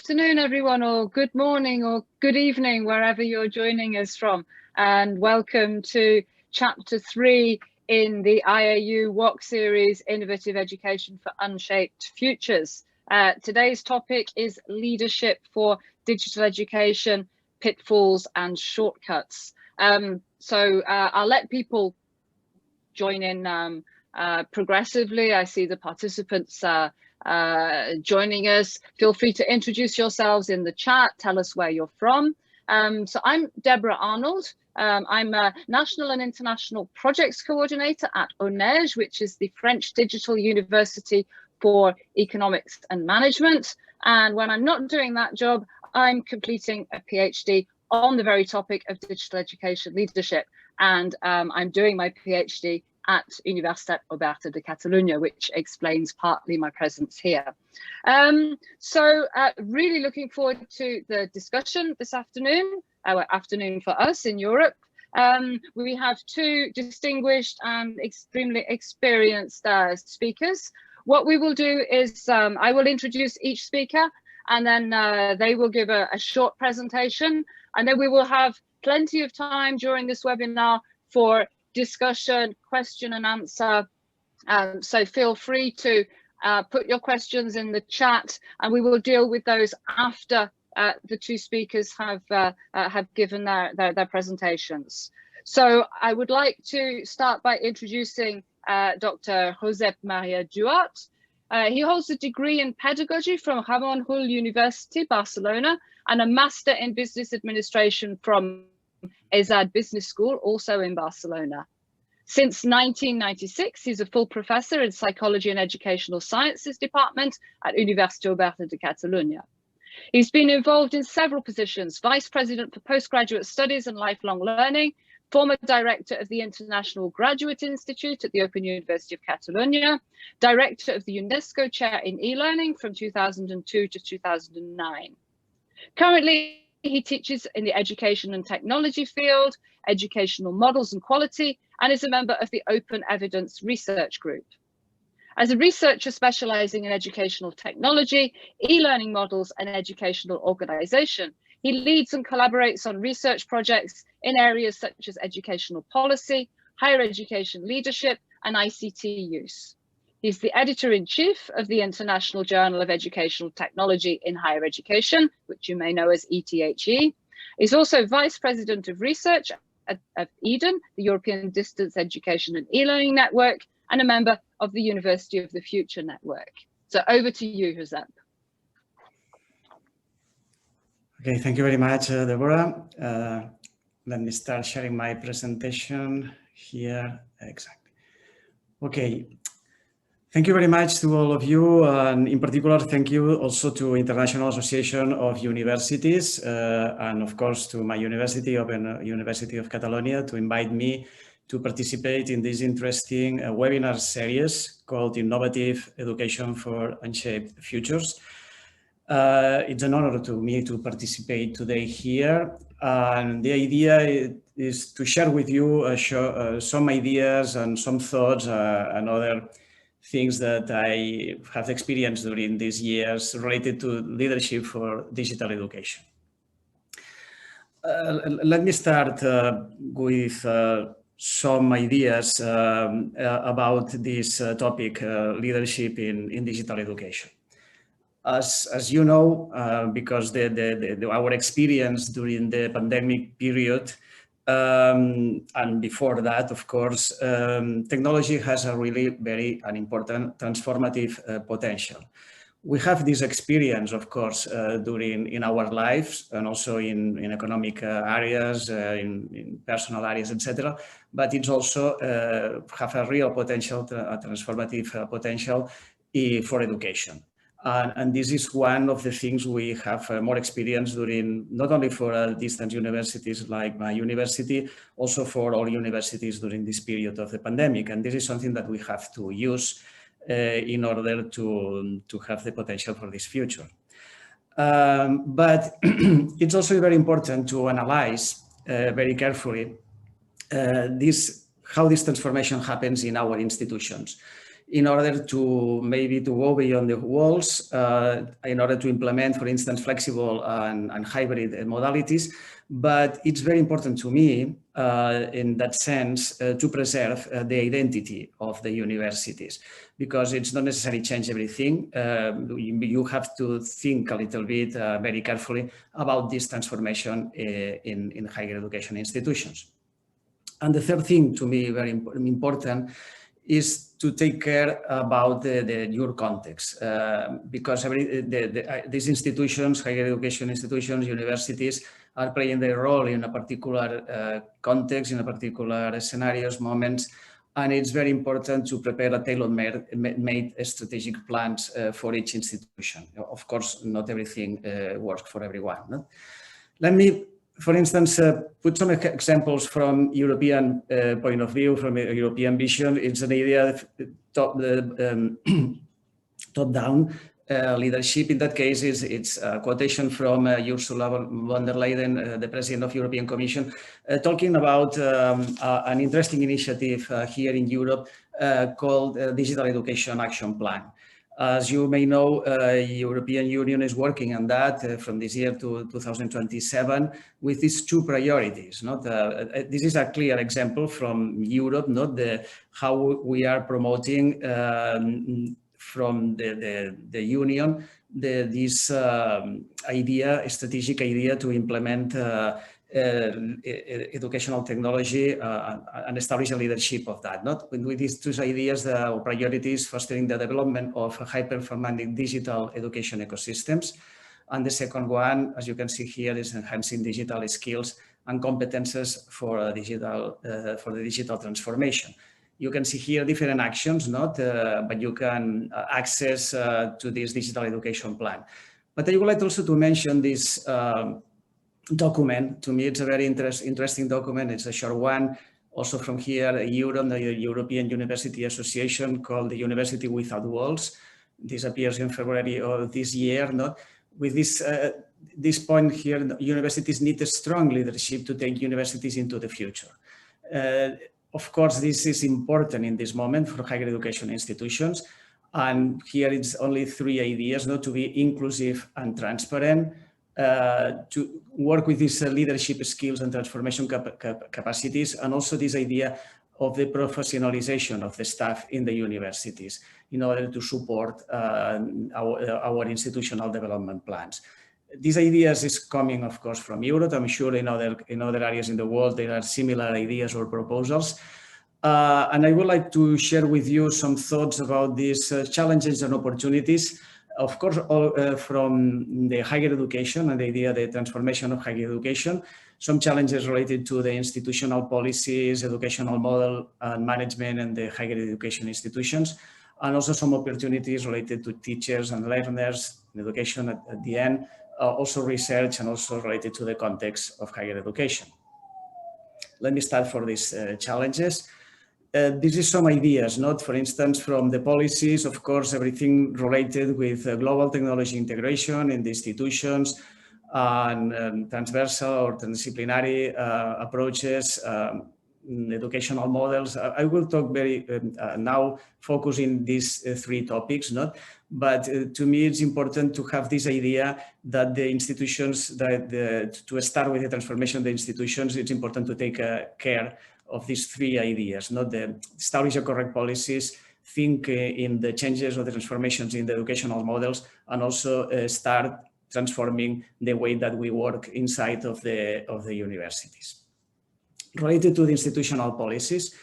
Afternoon, everyone, or good morning or good evening, wherever you're joining us from. And welcome to Chapter 3 in the IAU-UOC series, Innovative Education for Unshaped Futures. Today's topic is Leadership for Digital Education, Pitfalls and Shortcuts. I'll let people join in progressively. I see the participants joining us. Feel free to introduce yourselves in the chat, tell us where you're from. So I'm Deborah Arnold. I'm a National and International Projects Coordinator at AUNEGE, which is the French Digital University for Economics and Management. And when I'm not doing that job, I'm completing a PhD on the very topic of digital education leadership. And I'm doing my PhD at Universitat Oberta de Catalunya, which explains partly my presence here. Really looking forward to the discussion this afternoon, afternoon for us in Europe. We have two distinguished and extremely experienced speakers. What we will do is I will introduce each speaker, and then they will give a short presentation, and then we will have plenty of time during this webinar for discussion, question and answer. So feel free to put your questions in the chat, and we will deal with those after the two speakers have given their presentations. So I would like to start by introducing Dr. Josep Maria Duart. He holds a degree in pedagogy from Ramon Llull University, Barcelona, and a master in business administration from ESAD Business School, also in Barcelona. Since 1996, he's a full professor in Psychology and Educational Sciences Department at Universitat Oberta de Catalunya. He's been involved in several positions: Vice President for Postgraduate Studies and Lifelong Learning, former Director of the International Graduate Institute at the Open University of Catalunya, Director of the UNESCO Chair in E-Learning from 2002 to 2009. Currently, he teaches in the education and technology field, educational models and quality, and is a member of the Open Evidence Research Group. As a researcher specializing in educational technology, e-learning models and educational organization, he leads and collaborates on research projects in areas such as educational policy, higher education leadership, and ICT use. He's the editor-in-chief of the International Journal of Educational Technology in Higher Education, which you may know as ETHE. He's also Vice President of Research at EDEN, the European Distance Education and E-Learning Network, and a member of the University of the Future Network. So over to you, Josep. Okay, thank you very much, Deborah. Let me start sharing my presentation here. Exactly. Okay. Thank you very much to all of you, and in particular, thank you also to International Association of Universities, and of course to my university, Open University of Catalonia, to invite me to participate in this interesting webinar series called Innovative Education for Unshaped Futures. It's an honor to me to participate today here, and the idea is to share with you some ideas and some thoughts and other things that I have experienced during these years related to leadership for digital education. Let me start with some ideas about this topic, leadership in digital education. As you know, because our experience during the pandemic period and before that, of course, technology has a really very important transformative potential. We have this experience, of course, in our lives and also in economic areas, in personal areas, etc. But it's also have a real potential, a transformative potential for education. And this is one of the things we have more experience during, not only for distance universities like my university, also for all universities during this period of the pandemic. And this is something that we have to use in order to have the potential for this future. But it's also very important to analyze very carefully how this transformation happens in our institutions. in order to maybe to go beyond the walls, in order to implement, for instance, flexible and hybrid modalities. But it's very important to me in that sense to preserve the identity of the universities, because it's not necessary to change everything. You have to think a little bit very carefully about this transformation in higher education institutions. And the third thing to me very important is to take care about your context, because these institutions, higher education institutions, universities, are playing their role in a particular context, in a particular scenarios, moments, and it's very important to prepare a tailor-made strategic plans for each institution. Of course, not everything works for everyone. No? Let me, for instance, put some examples from European point of view, from a European vision. It's an idea top-down leadership. In that case, it's a quotation from Ursula von der Leyen, the President of European Commission, talking about an interesting initiative here in Europe called Digital Education Action Plan. As you may know, European Union is working on that from this year to 2027 with these two priorities. This is a clear example from Europe, how we are promoting from the Union this strategic idea to implement educational technology and establish a leadership of that. With these two ideas or priorities, fostering the development of high-performing digital education ecosystems. And the second one, as you can see here, is enhancing digital skills and competences for the digital transformation. You can see here different actions, but you can access to this digital education plan. But I would like also to mention this document. To me, it's a very interesting document. It's a short one, also from here, Europe, the European University Association, called the University Without Walls. This appears in February of this year. With this point here, universities need a strong leadership to take universities into the future. Of course, this is important in this moment for higher education institutions. And here it's only three ideas, to be inclusive and transparent, to work with these leadership skills and transformation capacities, and also this idea of the professionalization of the staff in the universities in order to support our institutional development plans. These ideas is coming, of course, from Europe. I'm sure in other areas in the world there are similar ideas or proposals. And I would like to share with you some thoughts about these challenges and opportunities. Of course, from the higher education and the idea of the transformation of higher education, some challenges related to the institutional policies, educational model and management and the higher education institutions, and also some opportunities related to teachers and learners, education at the end, also research and also related to the context of higher education. Let me start for these challenges. This is some ideas, for instance, from the policies, of course, everything related with global technology integration in the institutions and transversal or transdisciplinary approaches, educational models. I will talk very now focusing these three topics, but to me it's important to have this idea that the institutions, to start with the transformation of the institutions, it's important to take care of these three ideas, establish the correct policies, think in the changes or the transformations in the educational models, and also start transforming the way that we work inside of the universities. Related to the institutional policies,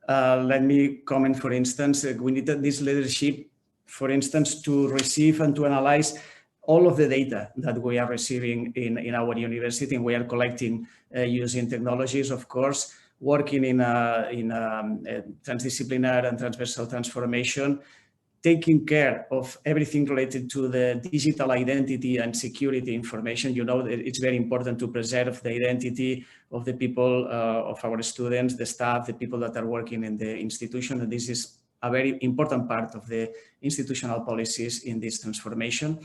let me comment, for instance, we need this leadership, for instance, to receive and to analyze all of the data that we are receiving in our university, and we are collecting using technologies, of course, working in a transdisciplinary and transversal transformation, taking care of everything related to the digital identity and security information. It's very important to preserve the identity of the people, of our students, the staff, the people that are working in the institution. And this is a very important part of the institutional policies in this transformation.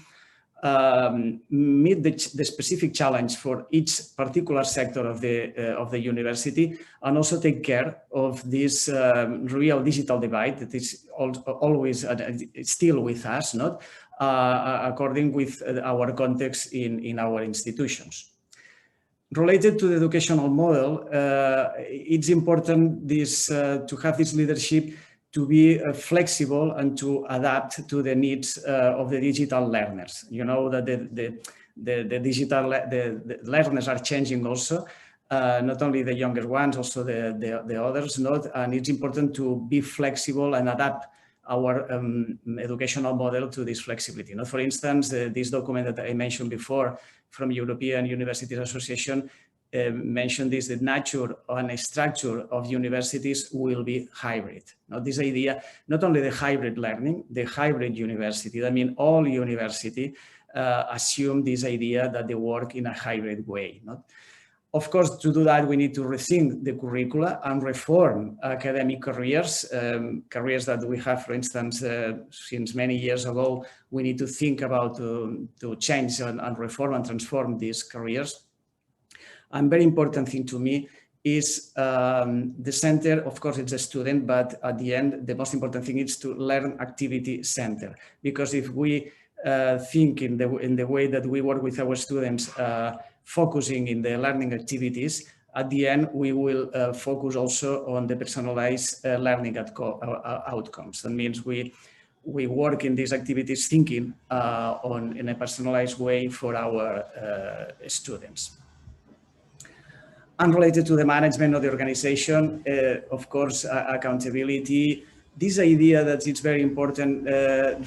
meet the specific challenge for each particular sector of the university, and also take care of this real digital divide that is always still with us, not according with our context in our institutions. Related to the educational model, it's important to have this leadership to be flexible and to adapt to the needs of the digital learners. You know that the learners are changing also, not only the younger ones, also the others, and it's important to be flexible and adapt our educational model to this flexibility. For instance, this document that I mentioned before from European Universities Association mentioned this, the nature and structure of universities will be hybrid. Now, this idea, not only the hybrid learning, the hybrid university, I mean, all university assume this idea that they work in a hybrid way. Of course, to do that, we need to rethink the curricula and reform academic careers, careers that we have, for instance, since many years ago. We need to think about to change and reform and transform these careers. And very important thing to me is the center. Of course, it's a student, but at the end, the most important thing is to learn activity center. Because if we think in the way that we work with our students, focusing in the learning activities, at the end, we will focus also on the personalized learning outcomes. That means we work in these activities thinking in a personalized way for our students. Unrelated to the management of the organization, of course, accountability. This idea that it's very important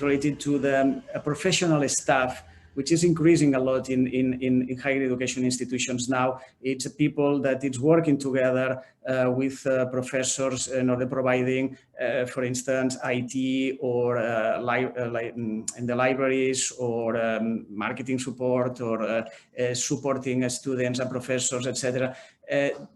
related to the professional staff, which is increasing a lot in higher education institutions now. It's people that it's working together with professors in order providing, for instance, IT or in the libraries, or marketing support, or supporting students and professors, etc.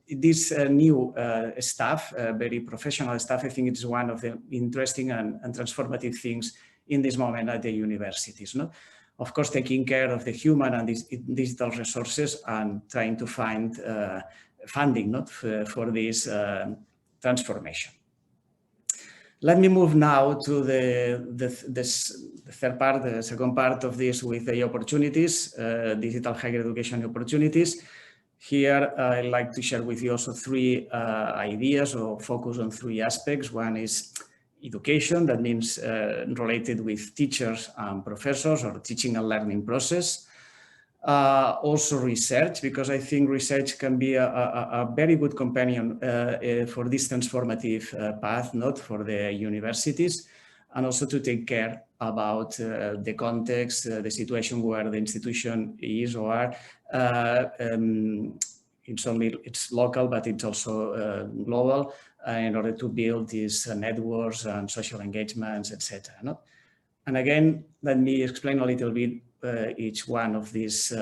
This new staff, very professional staff, I think it's one of the interesting and transformative things in this moment at the universities. Of course, taking care of the human and digital resources and trying to find funding for this transformation. Let me move now to the third part, the second part of this, with the opportunities, digital higher education opportunities. Here, I'd like to share with you also three ideas, or focus on three aspects. One is education, that means related with teachers and professors, or teaching and learning process. Also research, because I think research can be a very good companion for this transformative path, not for the universities, and also to take care about the context, the situation where the institution is or are. It's local, but it's also global, in order to build these networks and social engagements, etc. And again, let me explain a little bit each one of these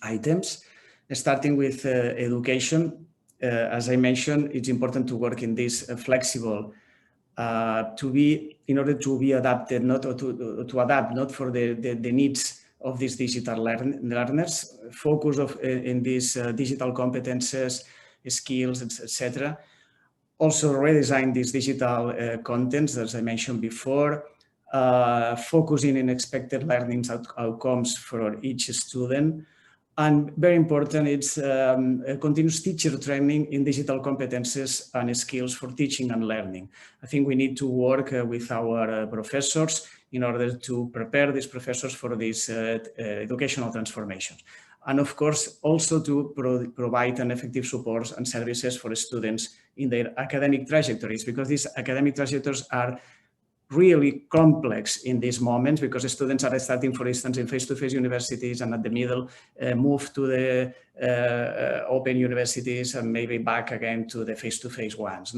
items, starting with education. As I mentioned, it's important to work in this flexible, in order to be adapted, to adapt, not for the needs of these digital learners, focus in these digital competences, skills, etc. Also redesign these digital contents, as I mentioned before, focusing in expected learning outcomes for each student. And very important, it's continuous teacher training in digital competences and skills for teaching and learning. I think we need to work with our professors in order to prepare these professors for these educational transformations. And of course, also to provide an effective support and services for students in their academic trajectories, because these academic trajectories are really complex in these moments, because students are starting, for instance, in face-to-face universities, and at the middle move to the open universities, and maybe back again to the face-to-face ones.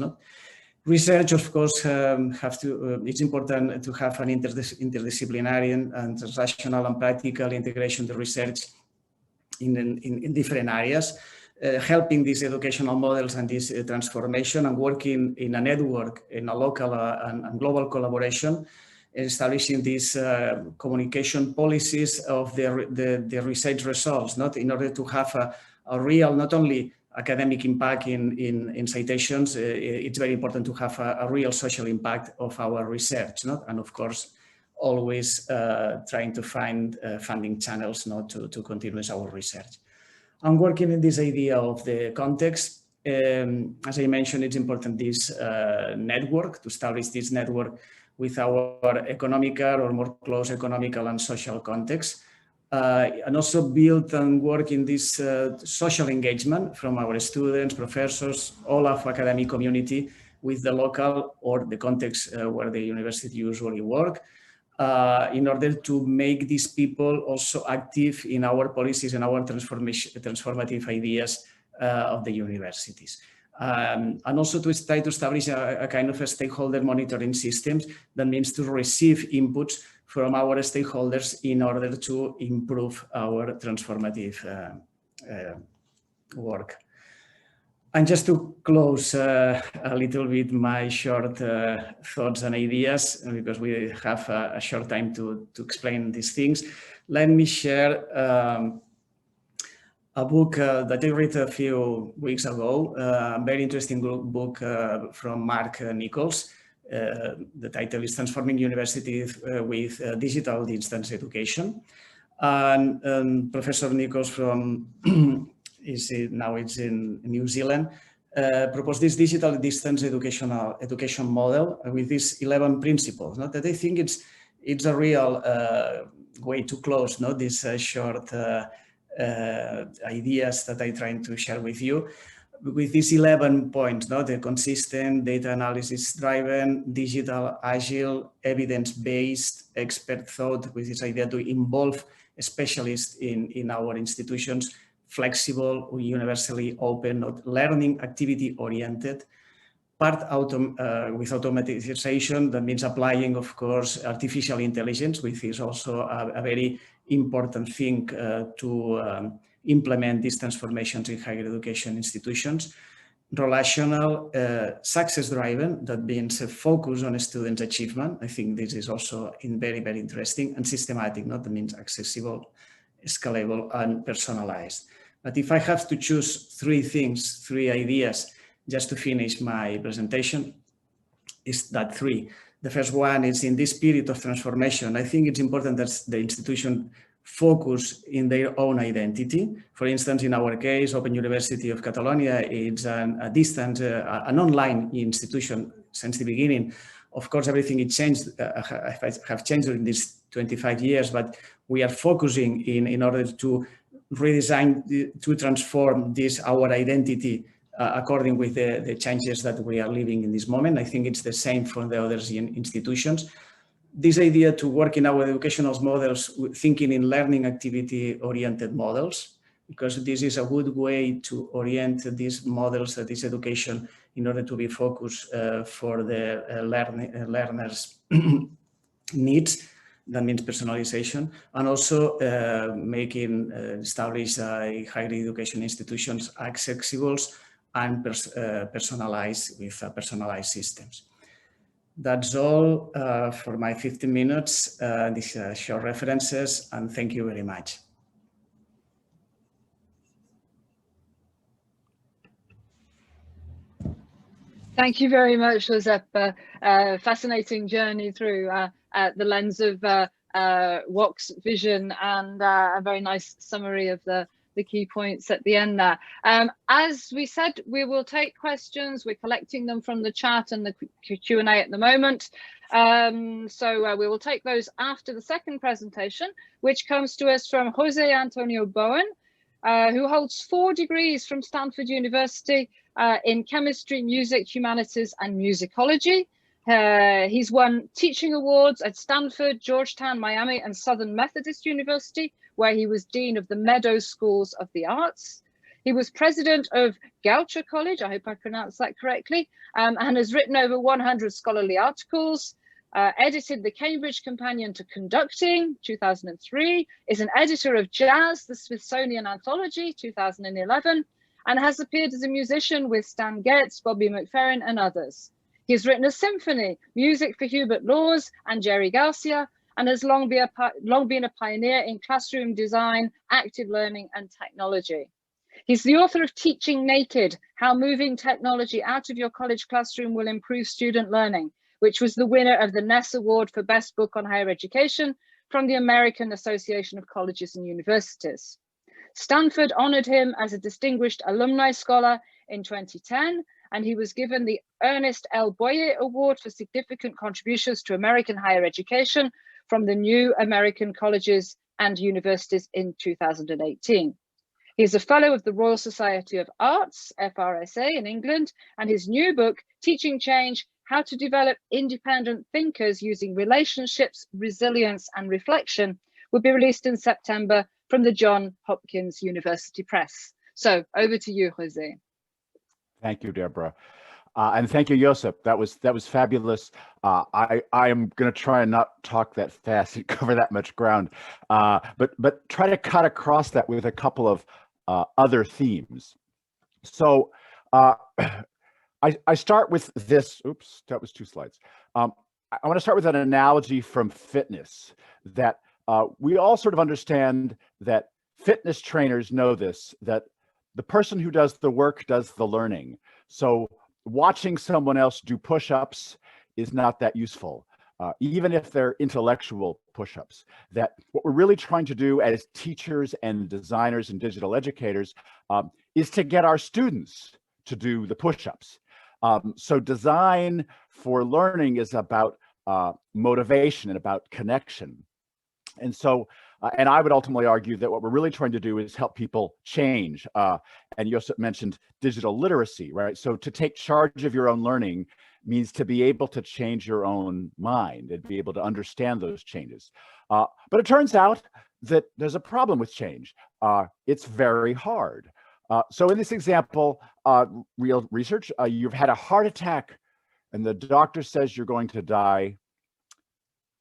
Research, of course, it's important to have an interdisciplinary and transactional and practical integration to research in different areas, helping these educational models and this transformation, and working in a network, in a local and global collaboration, establishing these communication policies of the research results, not in order to have a real, not only academic impact in citations, it's very important to have a real social impact of our research, not? And of course, always trying to find funding channels, not to continue our research. I'm working in this idea of the context. As I mentioned, it's important this network, to establish this network with our economical or more close economical and social context. And also build and work in this social engagement from our students, professors, all of academic community with the local or the context where the university usually work, in order to make these people also active in our policies and our transformative ideas of the universities. And also to try to establish a kind of a stakeholder monitoring systems that means to receive inputs from our stakeholders in order to improve our transformative work. And just to close a little bit my short thoughts and ideas, because we have a short time to explain these things, let me share a book that I read a few weeks ago, a very interesting book from Mark Nichols. The title is Transforming Universities with Digital Distance Education. And Professor Nichols from, now it's in New Zealand, proposed this digital distance education model with these 11 principles. Not that I think it's a real way to close this short ideas that I'm trying to share with you. With these 11 points, the consistent, data analysis driven, digital, agile, evidence-based, expert thought, with this idea to involve specialists in our institutions, flexible, universally open, not learning activity oriented, with automatization, that means applying, of course, artificial intelligence, which is also a very important thing to implement these transformations in higher education institutions. Relational, success-driven, that means a focus on student achievement. I think this is also very, very interesting, and systematic, that means accessible, scalable, and personalized. But if I have to choose three things, three ideas, just to finish my presentation, is that three. The first one is in this period of transformation, I think it's important that the institution focus in their own identity. For instance, in our case, Open University of Catalonia, it's a distance, an online institution since the beginning. Of course, everything it changed, have changed in these 25 years, but we are focusing in order to redesign, to transform this, our identity according with the changes that we are living in this moment. I think it's the same for the other institutions. This idea to work in our educational models, thinking in learning activity-oriented models, because this is a good way to orient these models, this education, in order to be focused for the learners' needs. That means personalization, and also establish higher education institutions accessible and personalized with personalized systems. That's all for my 15 minutes. These are short references, and thank you very much. Thank you very much, Josep. Fascinating journey through the lens of UOC's vision, and a very nice summary of the key points at the end there. As we said, we will take questions. We're collecting them from the chat and the Q&A at the moment. So we will take those after the second presentation, which comes to us from José Antonio Bowen, who holds 4 degrees from Stanford University in chemistry, music, humanities, and musicology. He's won teaching awards at Stanford, Georgetown, Miami, and Southern Methodist University, where he was Dean of the Meadows Schools of the Arts. He was president of Goucher College, I hope I pronounced that correctly, and has written over 100 scholarly articles, edited the Cambridge Companion to Conducting, 2003, is an editor of Jazz, the Smithsonian Anthology, 2011, and has appeared as a musician with Stan Getz, Bobby McFerrin, and others. He has written a symphony, music for Hubert Laws and Jerry Garcia, and has long been a pioneer in classroom design, active learning, and technology. He's the author of Teaching Naked, How Moving Technology Out of Your College Classroom Will Improve Student Learning, which was the winner of the Ness Award for Best Book on Higher Education from the American Association of Colleges and Universities. Stanford honored him as a Distinguished Alumni Scholar in 2010, and he was given the Ernest L. Boyer Award for Significant Contributions to American Higher Education from the New American Colleges and Universities in 2018. He is a Fellow of the Royal Society of Arts, FRSA, in England, and his new book, Teaching Change, How to Develop Independent Thinkers Using Relationships, Resilience, and Reflection, will be released in September from the Johns Hopkins University Press. So over to you, José. Thank you, Deborah. And thank you, Josep. That was fabulous. I am going to try and not talk that fast and cover that much ground, but try to cut across that with a couple of other themes. So I start with this. Oops, that was 2 slides. I want to start with an analogy from fitness that we all sort of understand that fitness trainers know this, that the person who does the work does the learning. So watching someone else do push-ups is not that useful, even if they're intellectual push-ups. That what we're really trying to do as teachers and designers and digital educators is to get our students to do the push-ups. So design for learning is about motivation and about connection. And so, and I would ultimately argue that what we're really trying to do is help people change. And Josep mentioned digital literacy, right? So to take charge of your own learning means to be able to change your own mind and be able to understand those changes. But it turns out that there's a problem with change. It's very hard. So in this example, real research, you've had a heart attack and the doctor says you're going to die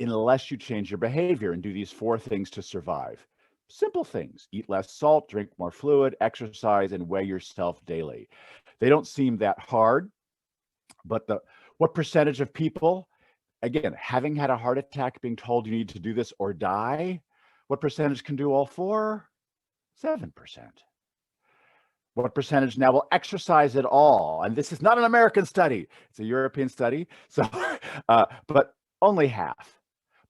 unless you change your behavior and do these 4 things to survive. Simple things: eat less salt, drink more fluid, exercise, and weigh yourself daily. They don't seem that hard, but what percentage of people, again, having had a heart attack, being told you need to do this or die, what percentage can do all 4? 7%. What percentage now will exercise at all? And this is not an American study, it's a European study. So, but only half.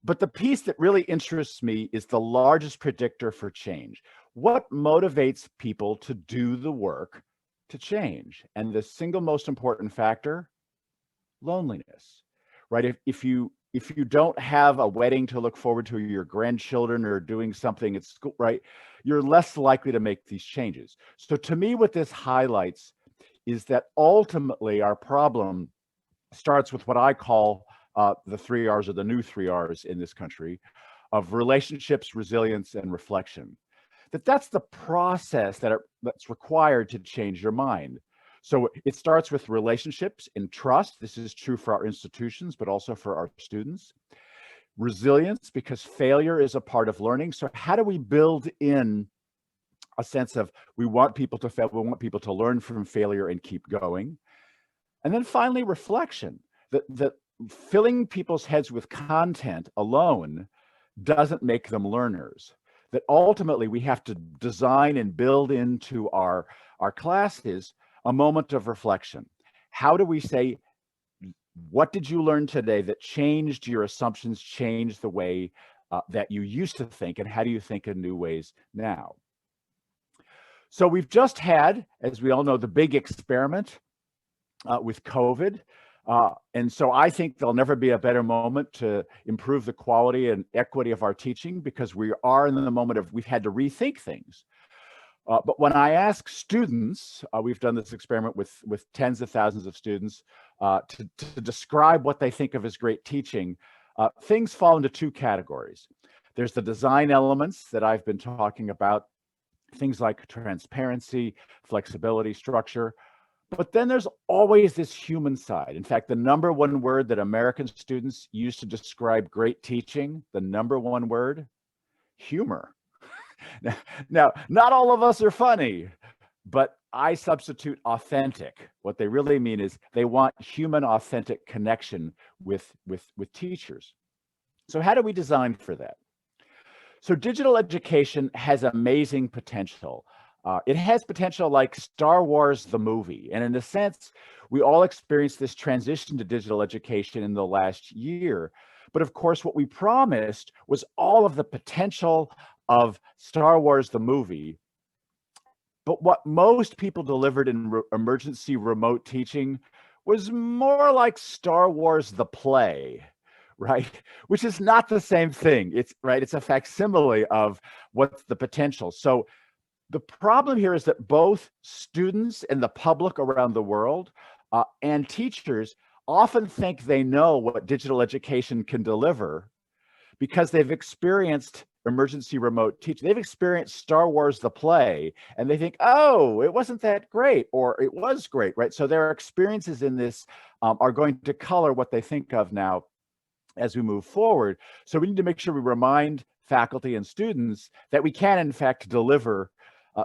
But the piece that really interests me is the largest predictor for change. What motivates people to do the work to change? And the single most important factor, loneliness, right? If you don't have a wedding to look forward to, your grandchildren or doing something at school, right? You're less likely to make these changes. So to me, what this highlights is that ultimately our problem starts with what I call the 3 R's, or the new 3 R's in this country, of relationships, resilience, and reflection. That's the process that's required to change your mind. So it starts with relationships and trust. This is true for our institutions, but also for our students. Resilience, because failure is a part of learning. So how do we build in a sense of we want people to fail, we want people to learn from failure and keep going. And then finally, reflection, that filling people's heads with content alone doesn't make them learners. That ultimately we have to design and build into our classes a moment of reflection. How do we say, what did you learn today that changed your assumptions, changed the way that you used to think, and how do you think in new ways now? So we've just had, as we all know, the big experiment with COVID. And so I think there'll never be a better moment to improve the quality and equity of our teaching, because we are in the moment of we've had to rethink things. But when I ask students, we've done this experiment with tens of thousands of students to describe what they think of as great teaching, things fall into 2 categories. There's the design elements that I've been talking about, things like transparency, flexibility, structure. But then there's always this human side. In fact, the #1 word that American students use to describe great teaching, the #1 word, humor. Now, not all of us are funny, but I substitute authentic. What they really mean is they want human authentic connection with teachers. So how do we design for that? So digital education has amazing potential. It has potential like Star Wars, the movie. And in a sense, we all experienced this transition to digital education in the last year. But of course, what we promised was all of the potential of Star Wars, the movie. But what most people delivered in emergency remote teaching was more like Star Wars, the play, right? Which is not the same thing. It's right. It's a facsimile of what's the potential. So the problem here is that both students and the public around the world and teachers often think they know what digital education can deliver because they've experienced emergency remote teaching. They've experienced Star Wars, the play, and they think, oh, it wasn't that great, or it was great, right? So their experiences in this are going to color what they think of now as we move forward. So we need to make sure we remind faculty and students that we can, in fact, deliver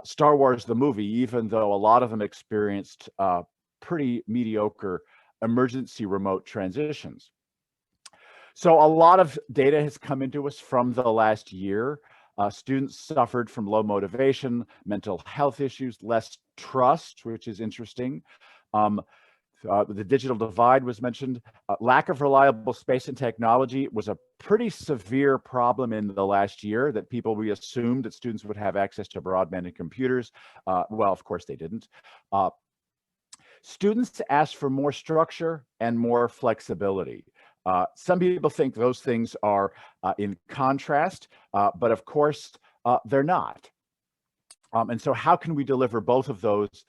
Star Wars, the movie, even though a lot of them experienced pretty mediocre emergency remote transitions. So a lot of data has come into us from the last year. Students suffered from low motivation, mental health issues, less trust, which is interesting. The digital divide was mentioned. Lack of reliable space and technology was a pretty severe problem in the last year that we assumed that students would have access to broadband and computers. Well, of course they didn't. Students asked for more structure and more flexibility. Some people think those things are in contrast, but of course they're not. And so how can we deliver both of those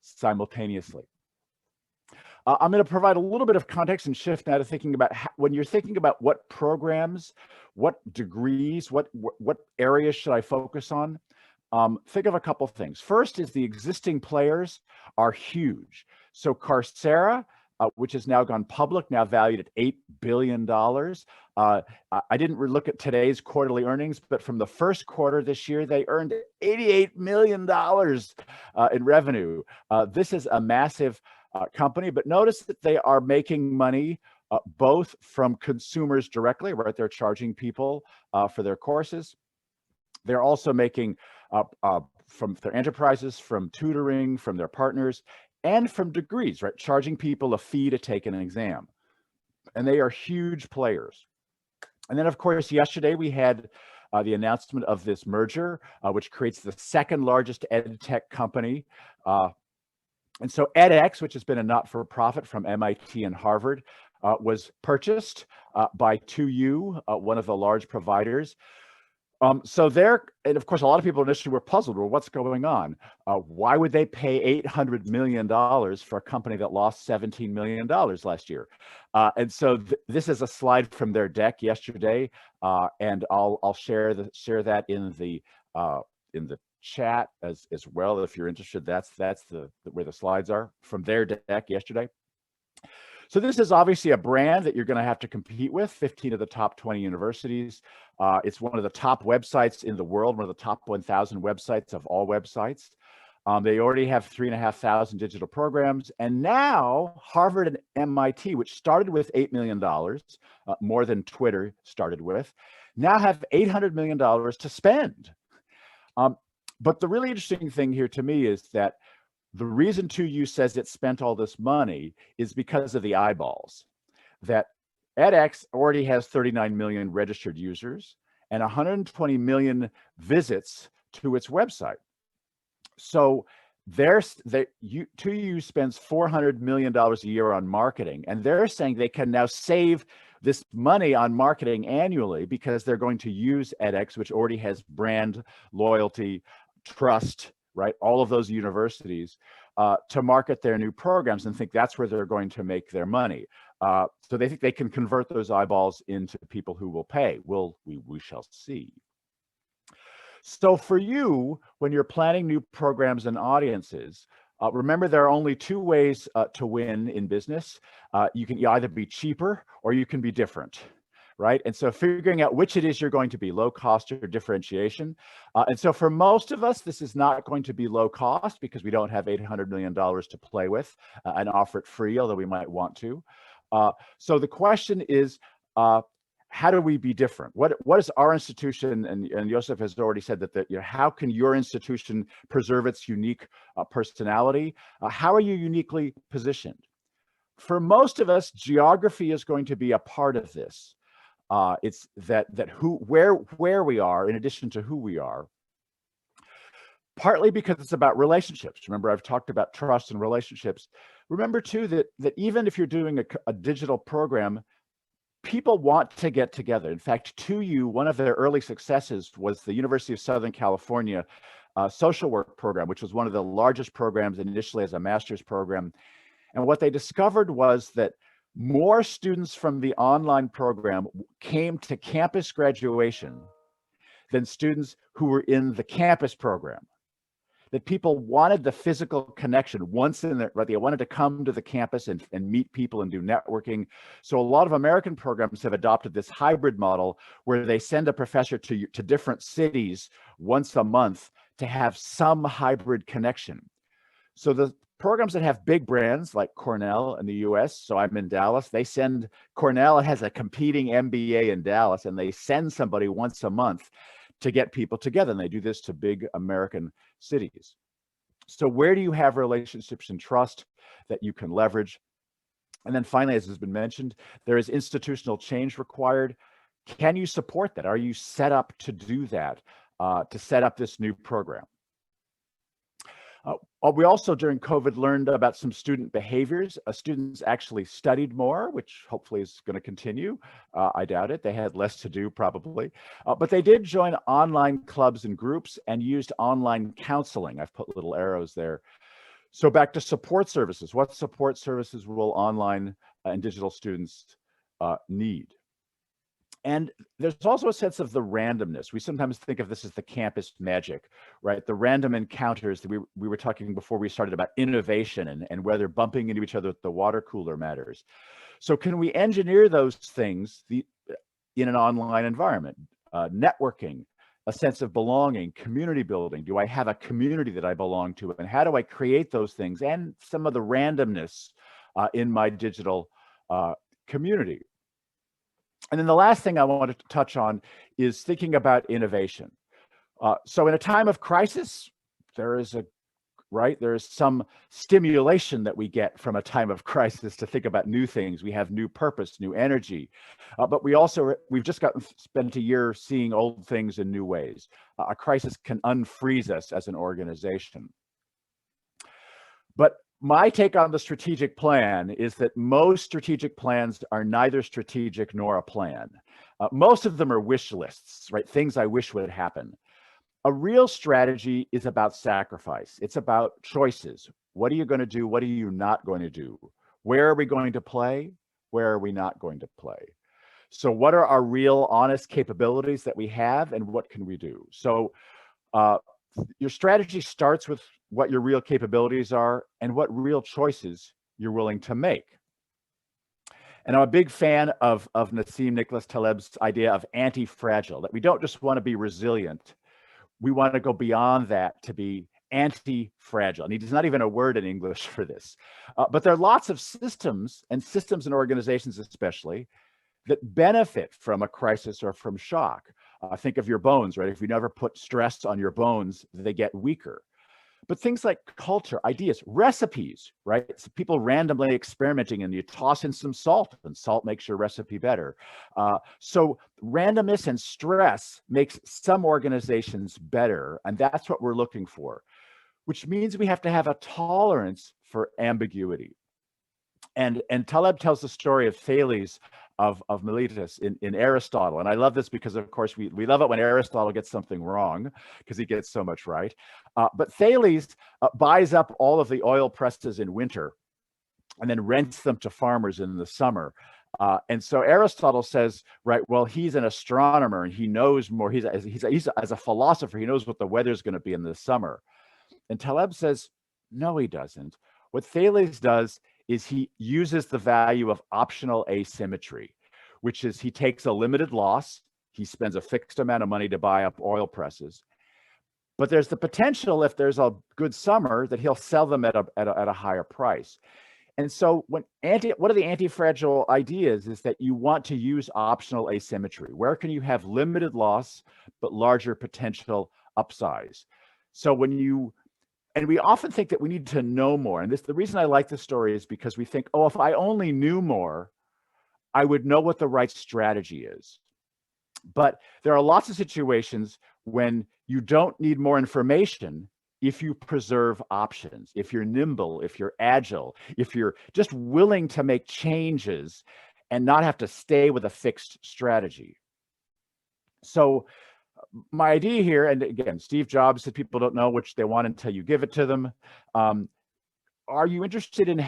simultaneously? I'm going to provide a little bit of context and shift now to thinking about when you're thinking about what programs, what degrees, what areas should I focus on? Think of a couple things. First is the existing players are huge. So Coursera, which has now gone public, now valued at $8 billion. I didn't look at today's quarterly earnings, but from the first quarter this year, they earned $88 million in revenue. This is a massive company, but notice that they are making money both from consumers directly, right? They're charging people for their courses. They're also making from their enterprises, from tutoring, from their partners, and from degrees, right? Charging people a fee to take an exam. And they are huge players. And then, of course, yesterday we had the announcement of this merger, which creates the second largest ed tech company. And so edX, which has been a not-for-profit from MIT and Harvard, was purchased by IAU, one of the large providers. And of course, a lot of people initially were puzzled, well, what's going on? Why would they pay $800 million for a company that lost $17 million last year? And so this is a slide from their deck yesterday, and I'll share that in the chat as well if you're interested. That's where the slides are from their deck yesterday. So this is obviously a brand that you're going to have to compete with, 15 of the top 20 universities. It's one of the top websites in the world, one of the top 1,000 websites of all websites. They already have 3,500 digital programs. And now Harvard and MIT, which started with $8 million, more than Twitter started with, now have $800 million to spend. But the really interesting thing here to me is that the reason IAU says it spent all this money is because of the eyeballs. That edX already has 39 million registered users and 120 million visits to its website. So IAU spends $400 million a year on marketing, and they're saying they can now save this money on marketing annually because they're going to use edX, which already has brand loyalty, trust, right? All of those universities to market their new programs and think that's where they're going to make their money. So they think they can convert those eyeballs into people who will pay. We shall see. So for you, when you're planning new programs and audiences, remember there are only two ways to win in business. You can either be cheaper or you can be different, right? And so figuring out which it is you're going to be, low cost or differentiation. And so for most of us, this is not going to be low cost because we don't have $800 million to play with and offer it free, although we might want to. So the question is, how do we be different? What is our institution, and Josep has already said that, how can your institution preserve its unique personality? How are you uniquely positioned? For most of us, geography is going to be a part of this. It's where we are in addition to who we are. Partly because it's about relationships. Remember, I've talked about trust and relationships. Remember too that even if you're doing a digital program, people want to get together. In fact, 2U, one of their early successes was the University of Southern California social work program, which was one of the largest programs initially as a master's program. And what they discovered was that more students from the online program came to campus graduation than students who were in the campus program. That people wanted the physical connection once in there, right? They wanted to come to the campus and meet people and do networking. So a lot of American programs have adopted this hybrid model where they send a professor to different cities once a month to have some hybrid connection. So the programs that have big brands like Cornell in the US, so I'm in Dallas, Cornell has a competing MBA in Dallas, and they send somebody once a month to get people together. And they do this to big American cities. So where do you have relationships and trust that you can leverage? And then finally, as has been mentioned, there is institutional change required. Can you support that? Are you set up to do that, to set up this new program? We also, during COVID, learned about some student behaviors. Students actually studied more, which hopefully is going to continue. I doubt it. They had less to do, probably. But they did join online clubs and groups and used online counseling. I've put little arrows there. So back to support services. What support services will online and digital students need? And there's also a sense of the randomness. We sometimes think of this as the campus magic, right? The random encounters that we were talking before we started about innovation and whether bumping into each other at the water cooler matters. So can we engineer those things in an online environment? Networking, a sense of belonging, community building. Do I have a community that I belong to? And how do I create those things and some of the randomness in my digital community? And then the last thing I wanted to touch on is thinking about innovation. So in a time of crisis, there is some stimulation that we get from a time of crisis to think about new things. We have new purpose, new energy, but we've just spent a year seeing old things in new ways. A crisis can unfreeze us as an organization. But my take on the strategic plan is that most strategic plans are neither strategic nor a plan. Most of them are wish lists, right? Things I wish would happen. A real strategy is about sacrifice. It's about choices. What are you going to do? What are you not going to do? Where are we going to play? Where are we not going to play? So what are our real honest capabilities that we have, and what can we do? So your strategy starts with what your real capabilities are and what real choices you're willing to make. And I'm a big fan of Nassim Nicholas Taleb's idea of anti-fragile, that we don't just want to be resilient, we want to go beyond that to be anti-fragile. And there's not even a word in English for this. But there are lots of systems and organizations especially that benefit from a crisis or from shock. Think of your bones, right? If you never put stress on your bones, they get weaker. But things like culture, ideas, recipes, right? It's people randomly experimenting, and you toss in some salt, and salt makes your recipe better. So randomness and stress makes some organizations better, and that's what we're looking for, which means we have to have a tolerance for ambiguity. And Taleb tells the story of Thales of Miletus in Aristotle. And I love this because, of course, we love it when Aristotle gets something wrong because he gets so much right. But Thales buys up all of the oil presses in winter and then rents them to farmers in the summer. And so Aristotle says, right, well, he's an astronomer and he knows more. He's as a philosopher, he knows what the weather's going to be in the summer. And Taleb says, no, he doesn't. What Thales does is he uses the value of optional asymmetry, which is he takes a limited loss. He spends a fixed amount of money to buy up oil presses. But there's the potential, if there's a good summer, that he'll sell them at a higher price. And so one of the anti-fragile ideas is that you want to use optional asymmetry. Where can you have limited loss, but larger potential upsize? So and we often think that we need to know more. And the reason I like this story is because we think, oh, if I only knew more, I would know what the right strategy is. But there are lots of situations when you don't need more information if you preserve options, if you're nimble, if you're agile, if you're just willing to make changes and not have to stay with a fixed strategy. So my idea here, and again, Steve Jobs said people don't know which they want until you give it to them. Are you interested in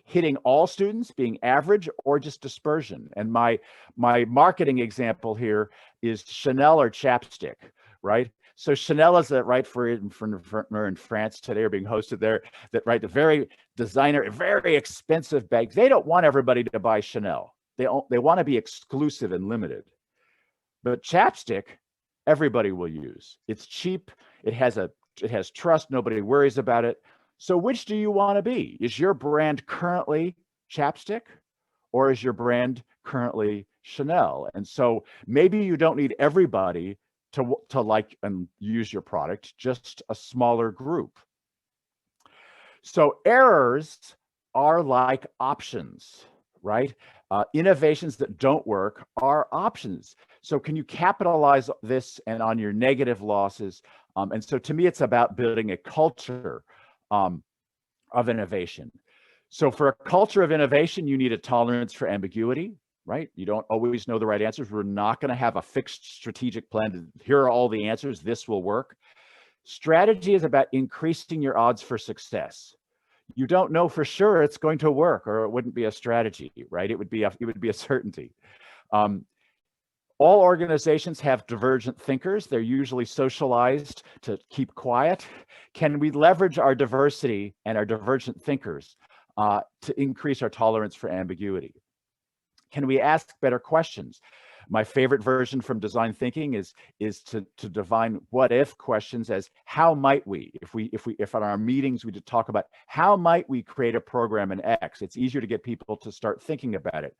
hitting all students, being average, or just dispersion? And my marketing example here is Chanel or chapstick, right? So Chanel is for in France today, are being hosted there. The very designer, very expensive bag. They don't want everybody to buy Chanel. They want to be exclusive and limited. But chapstick, everybody will use. It's cheap. It has trust. Nobody worries about it. So which do you want to be? Is your brand currently chapstick, or is your brand currently Chanel? And so maybe you don't need everybody to like and use your product, just a smaller group. So errors are like options, right? Innovations that don't work are options. So can you capitalize this and on your negative losses? And so to me, it's about building a culture of innovation. So for a culture of innovation, you need a tolerance for ambiguity, right? You don't always know the right answers. We're not going to have a fixed strategic plan. Here are all the answers. This will work. Strategy is about increasing your odds for success. You don't know for sure it's going to work, or it wouldn't be a strategy, right? It would be a certainty. All organizations have divergent thinkers. They're usually socialized to keep quiet. Can we leverage our diversity and our divergent thinkers to increase our tolerance for ambiguity? Can we ask better questions? My favorite version from design thinking is to define what if questions as how might we, if in our meetings we talk about how might we create a program in X, it's easier to get people to start thinking about it.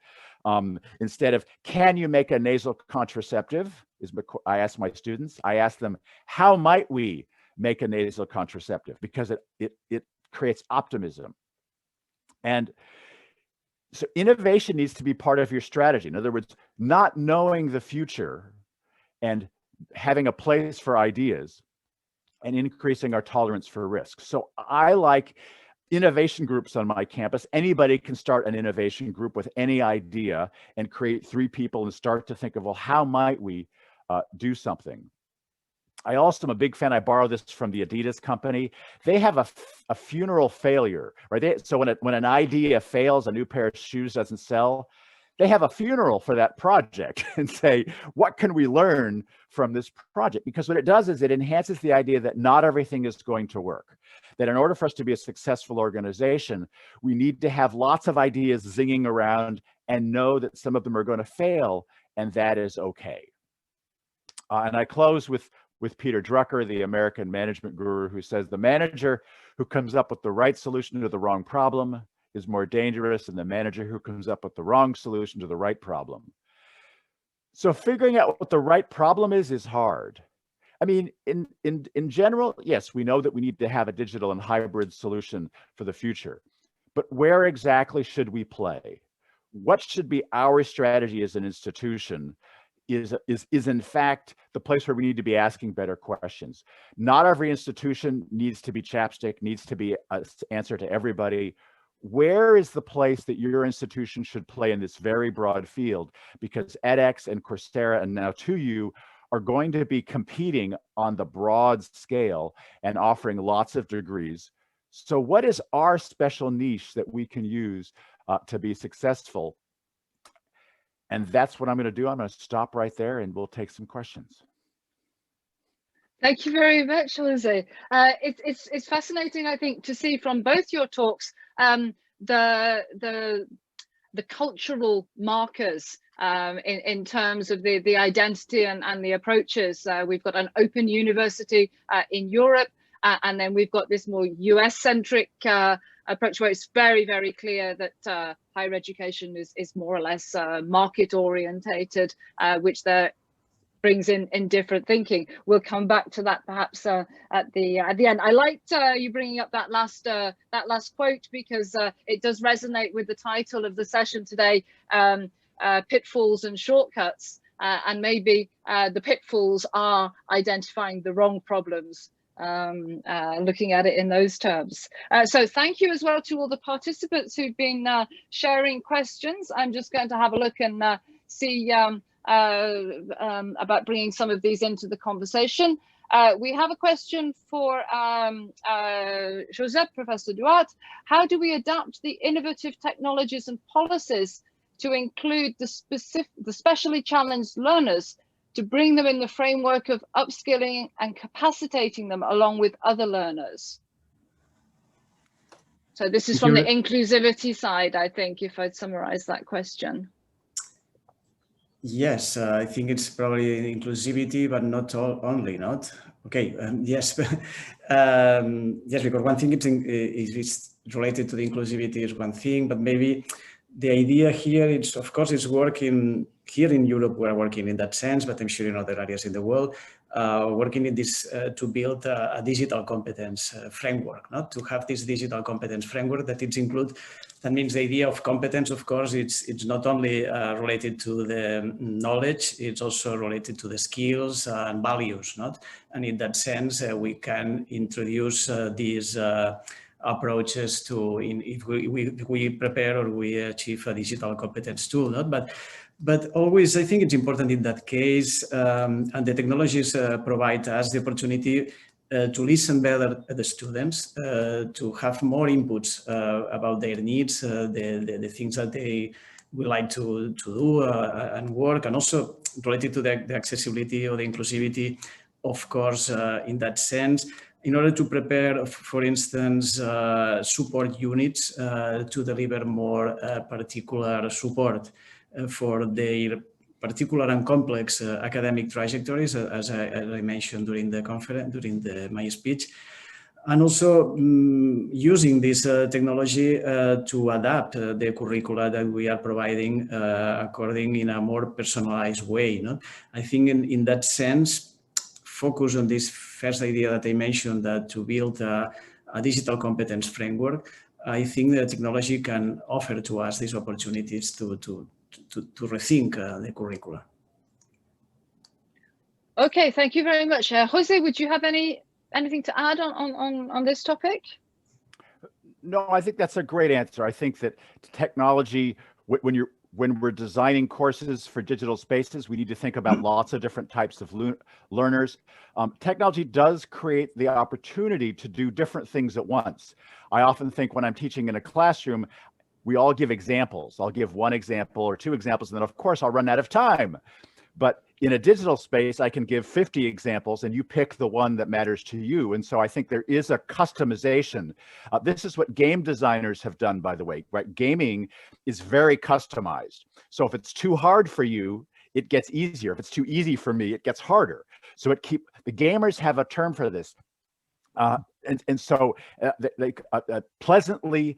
Instead of can you make a nasal contraceptive, I ask my students, I ask them, how might we make a nasal contraceptive? Because it creates optimism. And so innovation needs to be part of your strategy. In other words, not knowing the future and having a place for ideas and increasing our tolerance for risk. So I like innovation groups on my campus. Anybody can start an innovation group with any idea and create 3 people and start to think of, well, how might we do something? I also am a big fan. I borrow this from the Adidas company. They have a funeral failure, right? So when an idea fails, a new pair of shoes doesn't sell, they have a funeral for that project and say, what can we learn from this project? Because what it does is it enhances the idea that not everything is going to work. That in order for us to be a successful organization, we need to have lots of ideas zinging around and know that some of them are going to fail, and that is okay. And I close with Peter Drucker, the American management guru, who says the manager who comes up with the right solution to the wrong problem is more dangerous than the manager who comes up with the wrong solution to the right problem. So figuring out what the right problem is hard. I mean, in general, yes, we know that we need to have a digital and hybrid solution for the future, but where exactly should we play? What should be our strategy as an institution is in fact the place where we need to be asking better questions. Not every institution needs to be chapstick, needs to be an answer to everybody. Where is the place that your institution should play in this very broad field? Because edX and Coursera and now 2U are going to be competing on the broad scale and offering lots of degrees. So what is our special niche that we can use to be successful? And that's what I'm going to do. I'm going to stop right there and we'll take some questions. Thank you very much, José. It's fascinating, I think, to see from both your talks the cultural markers in terms of the identity and the approaches. We've got an open university in Europe, and then we've got this more US-centric approach where it's very, very clear that higher education is more or less market-orientated, which there brings in different thinking. We'll come back to that perhaps at the end. I liked you bringing up that last quote, because it does resonate with the title of the session today, Pitfalls and Shortcuts, and maybe the pitfalls are identifying the wrong problems, looking at it in those terms. So thank you as well to all the participants who've been sharing questions. I'm just going to have a look and see about bringing some of these into the conversation. We have a question for Josep, Professor Duart. How do we adapt the innovative technologies and policies to include the specially challenged learners, to bring them in the framework of upskilling and capacitating them along with other learners? So this is from the inclusivity side, I think, if I'd summarize that question. Yes, I think it's probably inclusivity, but not only, not? Okay, yes. Yes, because one thing is related to the inclusivity is one thing, but maybe the idea here is, of course, it's working here in Europe. We're working in that sense, but I'm sure in other areas in the world, working in this to build a digital competence framework, not to have this digital competence framework that it's include. That means the idea of competence, of course, it's not only related to the knowledge, it's also related to the skills and values, not? And in that sense, we can introduce these approaches to if we prepare or we achieve a digital competence tool, not? But always, I think it's important in that case, and the technologies provide us the opportunity to listen better at the students, to have more inputs about their needs, the things that they would like to do and work, and also related to the accessibility or the inclusivity, of course, in that sense, in order to prepare, for instance, support units to deliver more particular support for their particular and complex academic trajectories, as I mentioned during the conference, my speech, and also using this technology to adapt the curricula that we are providing according in a more personalized way. No? I think in that sense, focus on this first idea that I mentioned, that to build a digital competence framework, I think the technology can offer to us these opportunities to rethink the curricula. Okay, thank you very much. José, would you have anything to add on this topic? No, I think that's a great answer. I think that technology, when we're designing courses for digital spaces, we need to think about lots of different types of learners. Technology does create the opportunity to do different things at once. I often think when I'm teaching in a classroom, we all give examples. I'll give one example or two examples, and then of course I'll run out of time. But in a digital space, I can give 50 examples and you pick the one that matters to you. And so I think there is a customization. This is what game designers have done, by the way, right? Gaming is very customized. So if it's too hard for you, it gets easier. If it's too easy for me, it gets harder. So the gamers have a term for this. Pleasantly,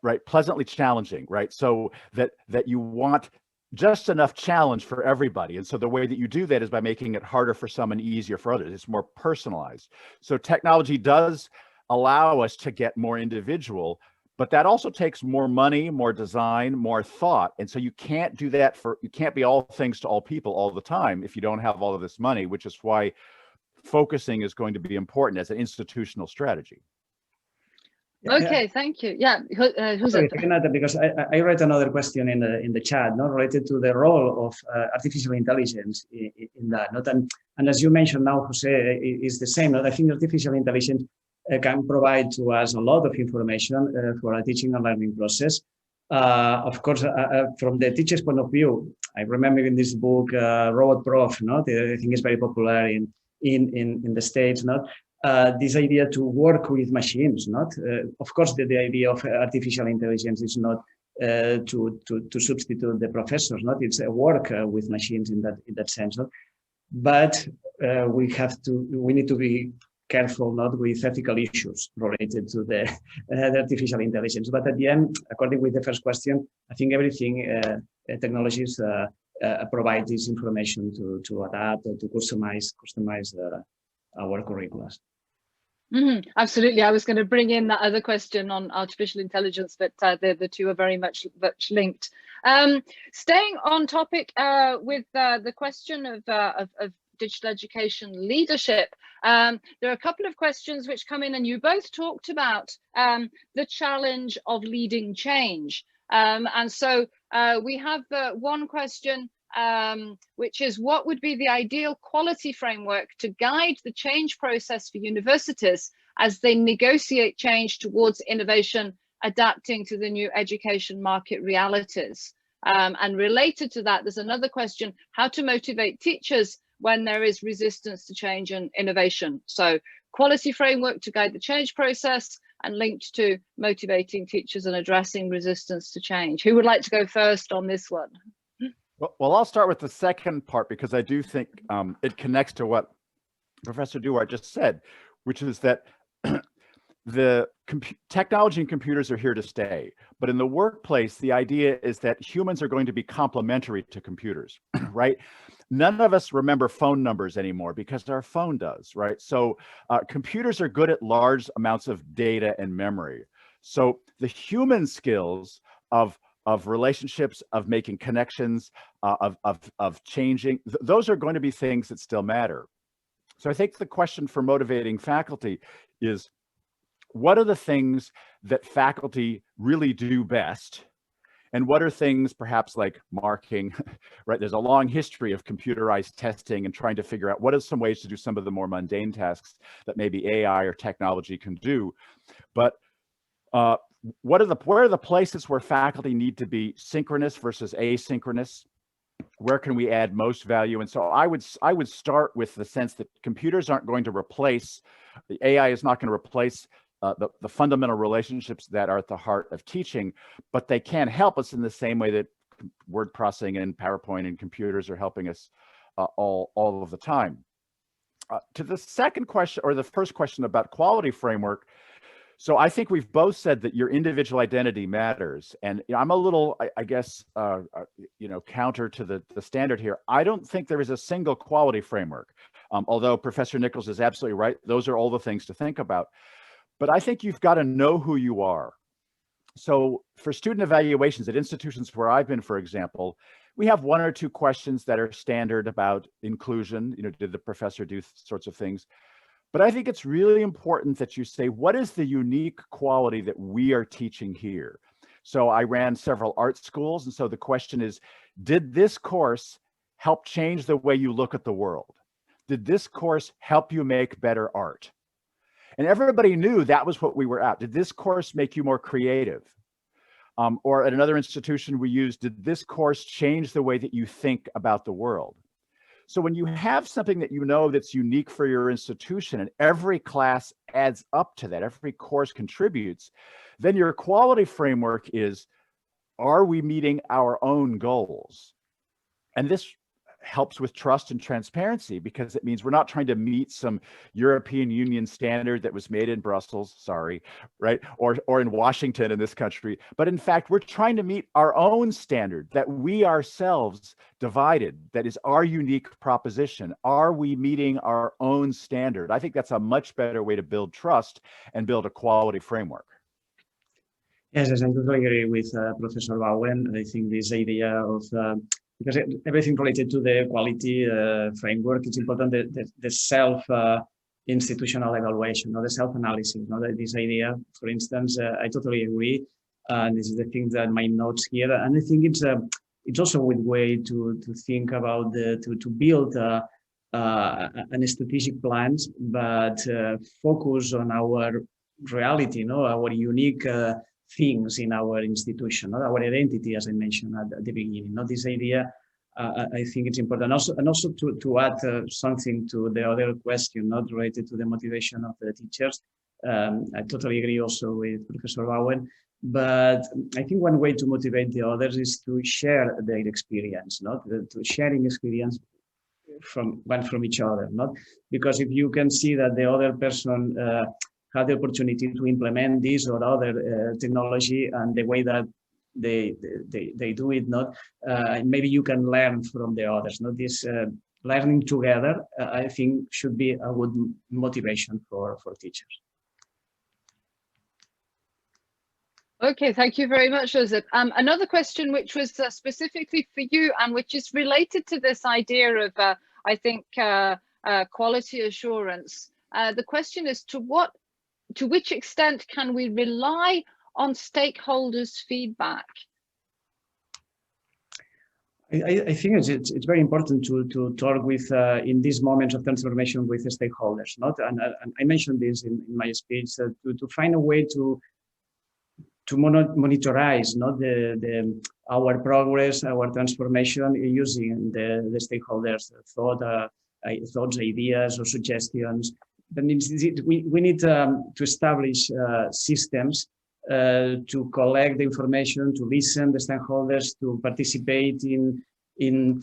right, pleasantly challenging, right? So that you want just enough challenge for everybody. And so the way that you do that is by making it harder for some and easier for others. It's more personalized. So technology does allow us to get more individual, but that also takes more money, more design, more thought. And so you can't do that you can't be all things to all people all the time if you don't have all of this money, which is why focusing is going to be important as an institutional strategy. Okay, thank you. Yeah, Sorry, because I read another question in the chat, not related to the role of artificial intelligence in that. Not and as you mentioned now, José, is the same. Not? I think artificial intelligence can provide to us a lot of information for a teaching and learning process. Of course, from the teacher's point of view, I remember in this book, Robot Prof. Not I think it's very popular in the States. Not. This idea to work with machines, not of course the idea of artificial intelligence is not to substitute the professors. Not it's a work with machines in that sense. But we need to be careful not with ethical issues related to the artificial intelligence. But at the end, according with the first question, I think everything technologies provide this information to adapt or to customize our curricula. Absolutely. I was going to bring in that other question on artificial intelligence, but the two are very much linked. Staying on topic with the question of digital education leadership, there are a couple of questions which come in, and you both talked about the challenge of leading change. And so we have one question, which is, what would be the ideal quality framework to guide the change process for universities as they negotiate change towards innovation, adapting to the new education market realities? And related to that, there's another question, how to motivate teachers when there is resistance to change and innovation. So quality framework to guide the change process, and linked to motivating teachers and addressing resistance to change. Who would like to go first on this one? Well, I'll start with the second part, because I do think it connects to what Professor Duart just said, which is that the technology and computers are here to stay. But in the workplace, the idea is that humans are going to be complementary to computers, right? None of us remember phone numbers anymore because our phone does, right? So computers are good at large amounts of data and memory. So the human skills of relationships, of making connections, of changing, those are going to be things that still matter. So I think the question for motivating faculty is, what are the things that faculty really do best? And what are things perhaps like marking, right? There's a long history of computerized testing and trying to figure out what are some ways to do some of the more mundane tasks that maybe AI or technology can do. But where are the places where faculty need to be synchronous versus asynchronous? Where can we add most value? And so I would start with the sense that computers aren't going to replace, the AI is not going to replace the fundamental relationships that are at the heart of teaching, but they can help us in the same way that word processing and PowerPoint and computers are helping us all of the time. To the second question, or the first question about quality framework, so I think we've both said that your individual identity matters, and I'm a little, I guess, counter to the standard here. I don't think there is a single quality framework, although Professor Nichols is absolutely right. Those are all the things to think about. But I think you've got to know who you are. So for student evaluations at institutions where I've been, for example, we have one or two questions that are standard about inclusion. Did the professor do sorts of things? But I think it's really important that you say, what is the unique quality that we are teaching here? So I ran several art schools. And so the question is, did this course help change the way you look at the world? Did this course help you make better art? And everybody knew that was what we were at. Did this course make you more creative? Or at another institution we used, did this course change the way that you think about the world? So when you have something that you know that's unique for your institution, and every class adds up to that, every course contributes, then your quality framework is, are we meeting our own goals? And this helps with trust and transparency, because it means we're not trying to meet some European Union standard that was made in Brussels, sorry, right? Or in Washington in this country. But in fact, we're trying to meet our own standard that we ourselves divided, that is our unique proposition. Are we meeting our own standard? I think that's a much better way to build trust and build a quality framework. Yes, I totally agree with Professor Bowen. I think this idea of because everything related to the quality framework, it's important that the self-institutional evaluation, not the self-analysis, not this idea. For instance, I totally agree. This is the thing that my notes here, and I think it's also a good way to think about to build an strategic plans, but focus on our reality, our unique things in our institution, not our identity, as I mentioned at the beginning. Not this idea. I think it's important. Also to add something to the other question, not related to the motivation of the teachers. I totally agree also with Professor Bowen. But I think one way to motivate the others is to share their experience, not to sharing experience from each other, not because if you can see that the other person had the opportunity to implement this or other technology and the way that they do it, not maybe you can learn from the others. Not this learning together, I think should be a good motivation for teachers. Okay, thank you very much, Josep. Another question which was specifically for you and which is related to this idea of, I think, quality assurance. The question is, to which extent can we rely on stakeholders' feedback? I think it's very important to talk with in this moment of transformation with the stakeholders. Not, and I mentioned this in my speech, to find a way to monitorize not our progress, our transformation using the stakeholders' thoughts, ideas, or suggestions. That means we need to establish systems to collect the information, to listen to the stakeholders, to participate in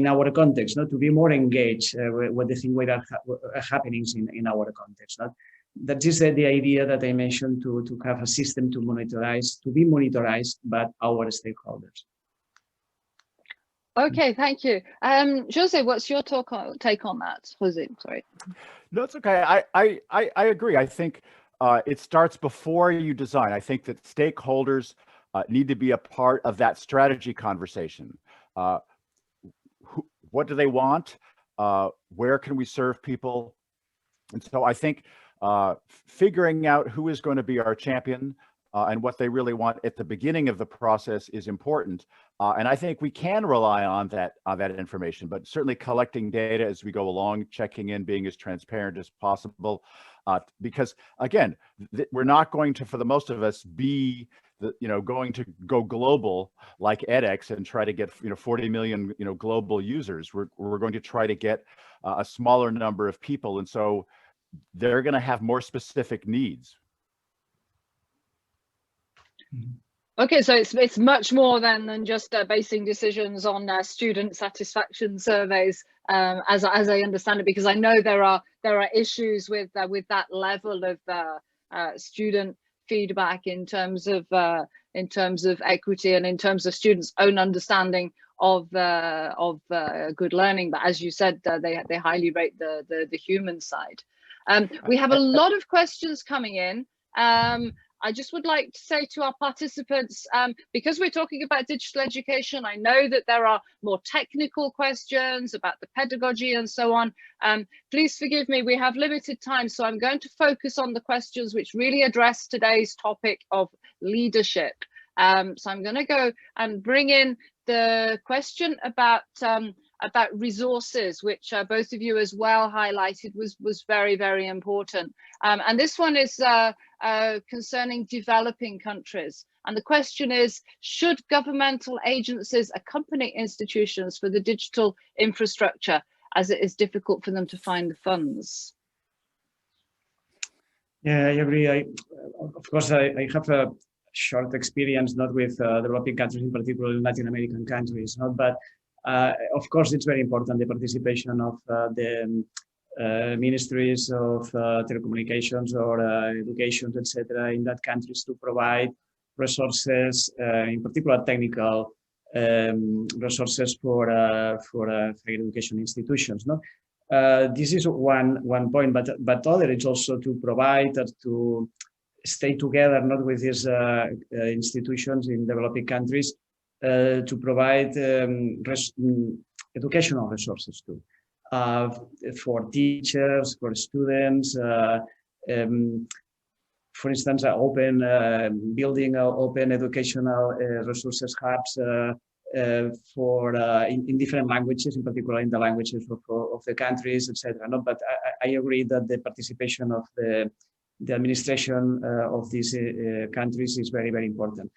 our context, not to be more engaged with the things that are happening in our context. Not? That is the idea that I mentioned, to have a system to be monitorized by our stakeholders. Okay, thank you. José, what's your take on that? José, sorry. No, it's okay. I agree. I think it starts before you design. I think that stakeholders need to be a part of that strategy conversation. What do they want? Where can we serve people? And so I think figuring out who is going to be our champion and what they really want at the beginning of the process is important. And I think we can rely on that information, but certainly collecting data as we go along, checking in, being as transparent as possible. Because again, we're not going to, for the most of us, be going to go global like edX and try to get 40 million global users. We're going to try to get a smaller number of people, and so they're going to have more specific needs. Okay, so it's much more than just basing decisions on student satisfaction surveys, as I understand it, because I know there are issues with that level of student feedback in terms of equity and in terms of students' own understanding of good learning. But as you said, they highly rate the human side. We have a lot of questions coming in. I just would like to say to our participants, because we're talking about digital education, I know that there are more technical questions about the pedagogy and so on. Please forgive me, we have limited time, so I'm going to focus on the questions which really address today's topic of leadership. So I'm going to go and bring in the question about resources, which both of you as well highlighted was very, very important. And this one is concerning developing countries. And the question is, should governmental agencies accompany institutions for the digital infrastructure, as it is difficult for them to find the funds? Yeah, I agree. Of course, I have a short experience, not with developing countries, in particular in Latin American countries, but of course, it's very important, the participation of the ministries of telecommunications or education, etc., in that countries to provide resources, in particular technical resources for higher education institutions. No, this is one point, but other is also to provide to stay together, not with these institutions in developing countries, to provide educational resources too. For teachers, for students, for instance, building open educational resources hubs in different languages, in particular in the languages of the countries, etc. No, but I agree that the participation of the administration of these countries is very, very important.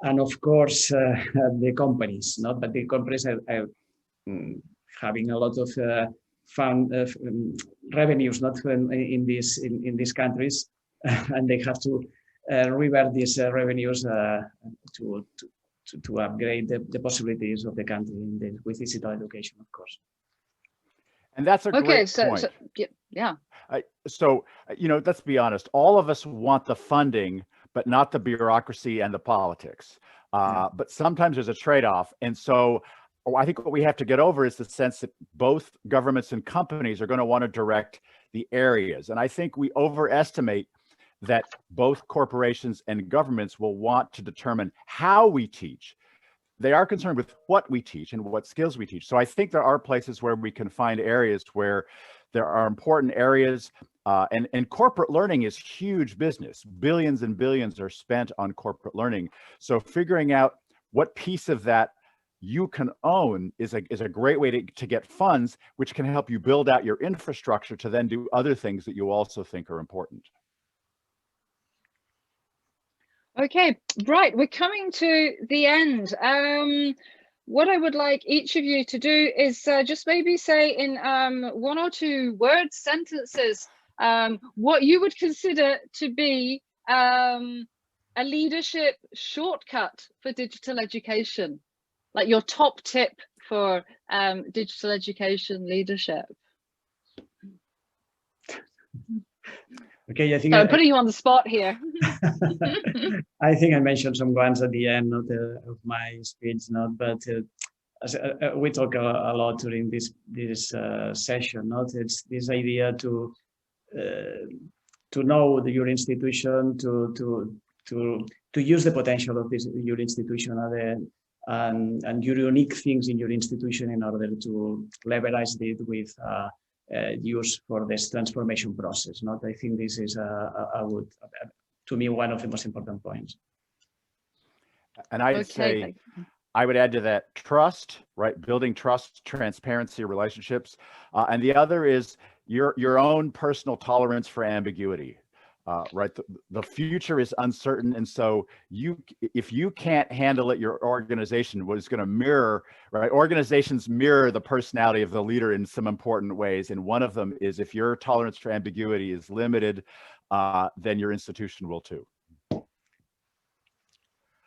And of course, the companies, but the companies are having a lot of revenues, not in these countries, and they have to revert these revenues to upgrade the possibilities of the country with digital education, of course. And that's a great point. Yeah. So, you know, let's be honest, all of us want the funding, but not the bureaucracy and the politics. But sometimes there's a trade-off. And so I think what we have to get over is the sense that both governments and companies are going to want to direct the areas. And I think we overestimate that both corporations and governments will want to determine how we teach. They are concerned with what we teach and what skills we teach. So I think there are places where we can find areas where there are important areas, and corporate learning is huge business. Billions and billions are spent on corporate learning. So figuring out what piece of that you can own is a great way to get funds, which can help you build out your infrastructure to then do other things that you also think are important. Okay, right, we're coming to the end. What I would like each of you to do is just maybe say in 1 or 2 words, sentences, what you would consider to be a leadership shortcut for digital education, like your top tip for digital education leadership. Okay, I think so I'm putting you on the spot here. I think I mentioned some ones at the end of my speech, but we talk a lot during this session. It's this idea to know your institution, to use the potential of your institution and your unique things in your institution in order to leverage it with use for this transformation process. I think this is to me one of the most important points. And I would say, I would add to that trust, right? Building trust, transparency, relationships, and the other is your own personal tolerance for ambiguity. Right, the future is uncertain, and so if you can't handle it, your organization was going to mirror, right? Organizations mirror the personality of the leader in some important ways, and one of them is if your tolerance for ambiguity is limited, then your institution will too.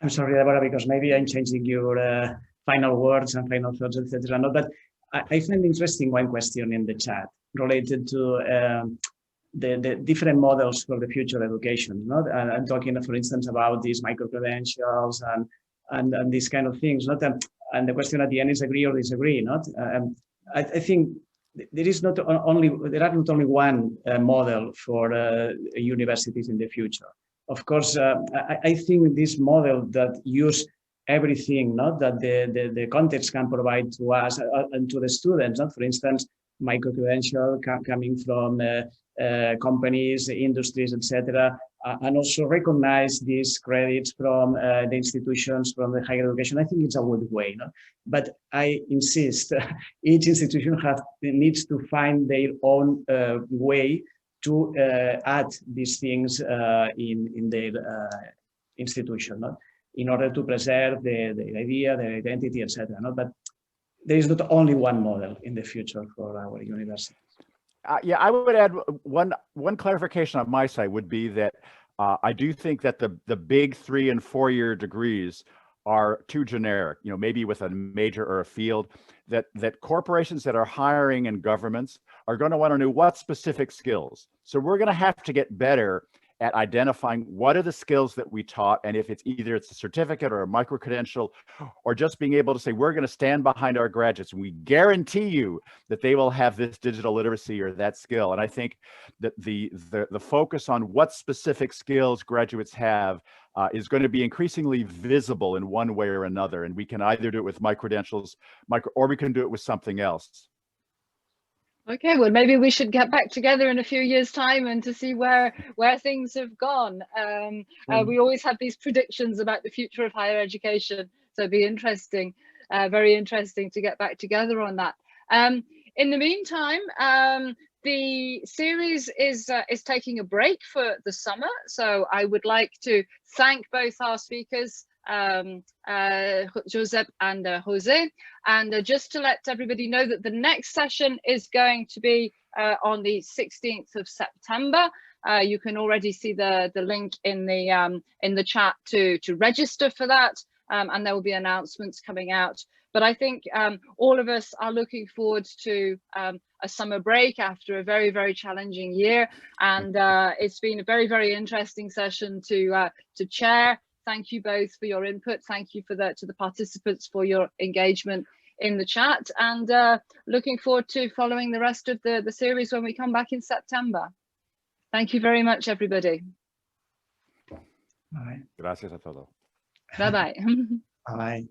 I'm sorry, Deborah, because maybe I'm changing your final words and final thoughts, etc. No, but I find interesting one question in the chat related to the different models for the future education. I'm talking, for instance, about these micro-credentials and these kind of things. And the question at the end is agree or disagree. I think there are not only one model for universities in the future. Of course, I think this model that use everything that the context can provide to us and to the students. For instance, micro-credential coming from companies, industries, etc., and also recognize these credits from the institutions, from the higher education. I think it's a good way. But I insist, each institution needs to find their own way to add these things in their institution, in order to preserve the idea, the identity, etc. But there is not only one model in the future for our university. Yeah, I would add one clarification on my side would be that I do think that the big 3- and 4-year degrees are too generic, maybe with a major or a field, that corporations that are hiring and governments are going to want to know what specific skills. So we're going to have to get better at identifying what are the skills that we taught, and if it's either a certificate or a micro-credential, or just being able to say, we're going to stand behind our graduates and we guarantee you that they will have this digital literacy or that skill. And I think that the focus on what specific skills graduates have is going to be increasingly visible in one way or another. And we can either do it with micro-credentials, or we can do it with something else. Okay, well, maybe we should get back together in a few years' time and to see where things have gone. We always have these predictions about the future of higher education, so it'd be interesting, very interesting to get back together on that. In the meantime, the series is taking a break for the summer, so I would like to thank both our speakers, Josep and José, and just to let everybody know that the next session is going to be on the 16th of September. You can already see the link in the chat to register for that, and there will be announcements coming out. But I think all of us are looking forward to a summer break after a very, very challenging year, and it's been a very, very interesting session to chair. Thank you both for your input. Thank you to the participants for your engagement in the chat, and looking forward to following the rest of the series when we come back in September. Thank you very much, everybody. Bye. Gracias a todos. Bye-bye. Bye.